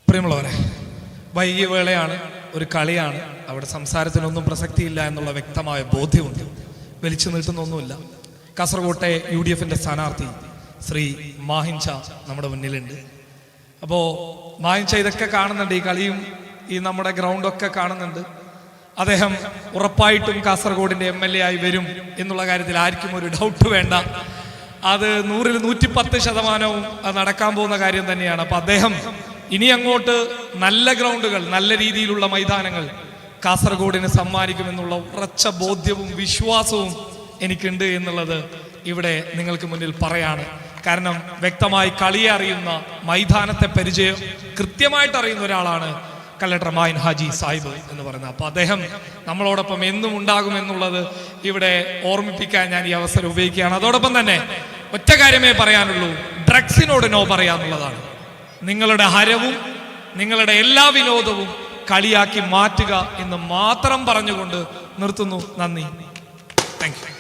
പ്രിയമുള്ളവരെ, വൈകിയ വേളയാണ്, ഒരു കളിയാണ്, അവിടെ സംസാരത്തിനൊന്നും പ്രസക്തിയില്ല എന്നുള്ള വ്യക്തമായ ബോധ്യമുണ്ട്. വലിച്ചു നീട്ടുന്നൊന്നുമില്ല. കാസർകോട്ടെ UDF സ്ഥാനാർത്ഥി ശ്രീ മാഹിൻ ഷാ നമ്മുടെ മുന്നിലുണ്ട്. അപ്പോൾ മാഹിൻ ഷാ ഇതൊക്കെ കാണുന്നുണ്ട്, ഈ കളിയും ഈ നമ്മുടെ ഗ്രൗണ്ടൊക്കെ കാണുന്നുണ്ട്. അദ്ദേഹം ഉറപ്പായിട്ടും കാസർഗോഡിന്റെ MLA ആയി വരും എന്നുള്ള കാര്യത്തിൽ ആർക്കും ഒരു ഡൗട്ട് വേണ്ട. അത് 100-ൽ 110% അത് നടക്കാൻ പോകുന്ന കാര്യം തന്നെയാണ്. അപ്പൊ അദ്ദേഹം ഇനി അങ്ങോട്ട് നല്ല ഗ്രൗണ്ടുകൾ, നല്ല രീതിയിലുള്ള മൈതാനങ്ങൾ കാസർഗോഡിന് സമ്മാനിക്കുമെന്നുള്ള ഉറച്ച ബോധ്യവും വിശ്വാസവും എനിക്കുണ്ട് എന്നുള്ളത് ഇവിടെ നിങ്ങൾക്ക് മുന്നിൽ പറയാണ്. കാരണം വ്യക്തമായി കളിയെ അറിയുന്ന, മൈതാനത്തെ പരിചയം കൃത്യമായിട്ട് അറിയുന്ന ഒരാളാണ് കലക്ടർ മാഹിൻ ഹാജി സാഹിബ് എന്ന് പറയുന്നത്. അപ്പൊ അദ്ദേഹം നമ്മളോടൊപ്പം എന്നും ഉണ്ടാകുമെന്നുള്ളത് ഇവിടെ ഓർമ്മിപ്പിക്കാൻ ഞാൻ ഈ അവസരം ഉപയോഗിക്കുകയാണ്. അതോടൊപ്പം തന്നെ ഒറ്റ കാര്യമേ പറയാനുള്ളൂ, ഡ്രഗ്സിനോട് നോ പറയാന്നുള്ളതാണ്. നിങ്ങളുടെ ഹരവും നിങ്ങളുടെ എല്ലാ വിനോദവും കളിയാക്കി മാറ്റുക എന്ന് മാത്രം പറഞ്ഞുകൊണ്ട് നിർത്തുന്നു. നന്ദി. Thank you.